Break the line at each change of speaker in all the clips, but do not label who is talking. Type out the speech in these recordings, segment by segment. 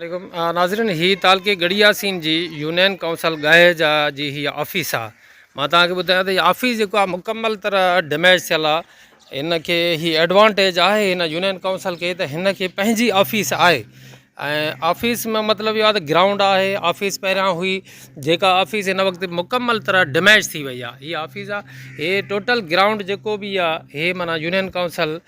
वालेकुम नाज़रीन ही तालके गड़ियासीन जी यूनियन काउंसिल गाहेजा जी ही ऑफिस आहे। मां तव्हांखे ॿुधायां त हीअ ऑफिस जेको आहे मुकमल तरह डैमेज थियल आहे। हिन खे ही एडवांटेज आहे हिन यूनियन काउंसिल खे त हिन खे पंहिंजी ऑफिस आहे ऐं ऑफिस में मतिलबु इहो आहे त ग्राउंड आहे। ऑफिस पहिरियां हुई जेका ऑफिस हिन वक़्तु मुकमल तरह डैमेज थी वई आहे। हीअ ऑफिस आहे, हे टोटल ग्राउंड जेको बि आहे हे माना यूनियन काउंसिल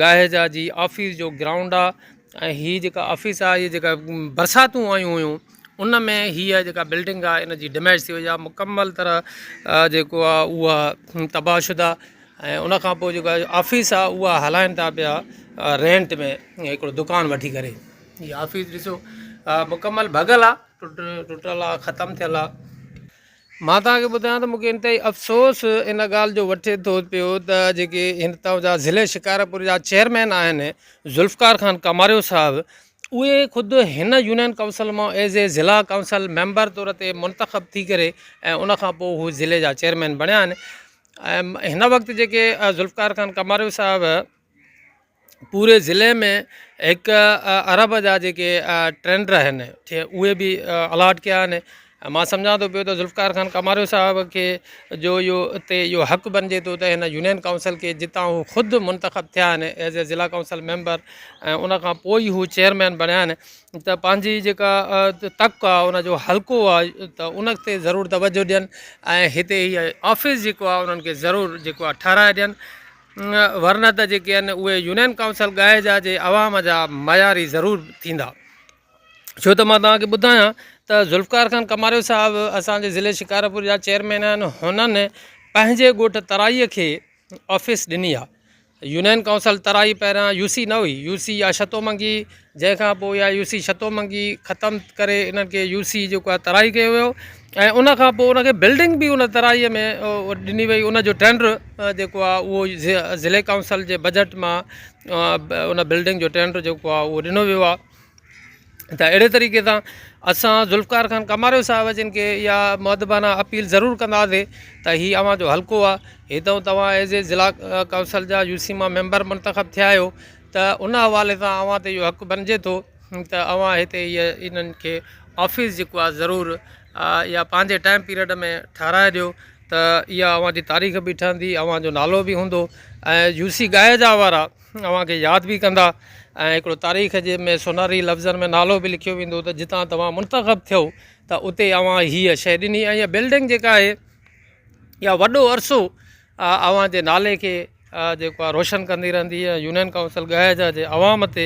गाहेजा जी ऑफिस जो ग्राउंड आहे। ऐं हीअ जेका ऑफिस आहे, हीअ जेका बरसातूं आयूं हुयूं उन में हीअ जेका बिल्डिंग आहे इन जी डैमेज थी वई आहे मुकमल तरह जेको आहे उहा तबाहशुदा। ऐं उनखां पोइ जेका ऑफिस आहे उहा हलाइनि था पिया रेंट में हिकिड़ो दुकानु वठी करे। हीअ ऑफिस ॾिसो मुकमल भॻल आहे, टुटल आहे, ख़तमु थियल आहे। मां तव्हांखे ॿुधायां त मूंखे इंतिहाई अफ़सोस इन ॻाल्हि जो वठे थो पियो त जेके हितां जा ज़िले शिकारपुर जा चेयरमैन आहिनि ज़ुल्फ़कार ख़ान कमारियो साहिबु, उहे ख़ुदि हिन यूनियन काउंसिल मां एज़ ए ज़िला काउंसिल मेंबर तौर ते मुंतख़ब थी करे ऐं उनखां पोइ हू ज़िले जा चेयरमैन बणिया आहिनि। ऐं हिन वक़्तु जेके ज़ुल्फ़कार ख़ान कमारियो साहिबु पूरे ज़िले में हिकु अरब जा जेके टेंडर आहिनि उहे बि अलाट कया आहिनि। मां सम्झां थो पियो त ज़ुल्फ़कार ख़ान कमारियो साहिब खे जो इहो हक़ु बणिजे थो त हिन यूनियन काउंसिल खे जितां हू ख़ुदि मुंतख़ब थिया आहिनि एज़ ए ज़िला काउंसिल मेंबर ऐं उनखां पोइ हू चेयरमैन बणिया आहिनि त पंहिंजी जेका तक आहे उनजो हल्को आहे त उन ते ज़रूरु तवजो ॾियनि ऐं हिते हीअ ऑफिस जेको आहे उन्हनि खे ज़रूरु जेको आहे ठाराए ॾियनि। वरना त जेके आहिनि उहे यूनियन काउंसिल गाहेजा जे अवाम जा मयारी ज़रूरु थींदा। छो त मां तव्हांखे ॿुधायां त ज़ुल्फ़कार ख़ान कमारियो साहिबु असांजे ज़िले शिकारपुर जा चेयरमैन आहिनि। हुननि पंहिंजे ॻोठ तराईअ खे ऑफिस ॾिनी आहे। यूनियन काउंसिल तराई पहिरियां यूसी न हुई, यूसी या शतोमंगी, जंहिंखां पोइ या यूसी शतोमंगी ख़तमु करे इन्हनि खे यूसी जेको आहे तराई कयो वियो ऐं उनखां पोइ उनखे बिल्डिंग बि उन तराईअ में ॾिनी वई। उनजो टेंडर जेको आहे उहो ज़िले काउंसिल जे बजट मां उन बिल्डिंग जो टेंडर जेको आहे उहो ॾिनो वियो आहे। त अहिड़े तरीक़े सां असां ज़ुल्फ़कार ख़ान कमारियो साहिब जिन खे इहा मुअदबाना अपील ज़रूरु कंदासीं त हीअ अव्हां जो हल्को आहे, हितां तव्हां एज़ ए ज़िला काउंसिल जा यूसी मां मेंबर मुंतख़ब थिया आहियो त उन हवाले सां अव्हां ते इहो हक़ु बणिजे थो त अव्हां हिते इन्हनि खे ऑफिस जेको आहे ज़रूरु या पंहिंजे टाइम पीरियड में ठाराए ॾियो त इहा अव्हां जी तारीख़ बि ठहंदी, अव्हां जो नालो बि हूंदो ऐं यूसी गाहेजा वारा अव्हां खे यादि बि कंदा ऐं हिकिड़ो तारीख़ जे में सुनहरी लफ़्ज़नि में नालो बि लिखियो वेंदो त जितां तव्हां मुंतख़ब थियो त उते अव्हां हीअ शइ ॾिनी। ऐं इहा बिल्डिंग जेका आहे इहा वॾो अरसो अव्हां जे नाले खे जेको आहे रोशन कंदी रहंदी आहे। यूनियन काउंसिल गाहेजा जे अवाम ते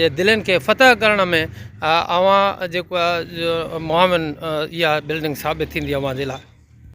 जे दिलनि खे फ़तह करण में अव्हां जेको आहे मुआविन इहा बिल्डिंग साबित थींदी अव्हां जे लाइ।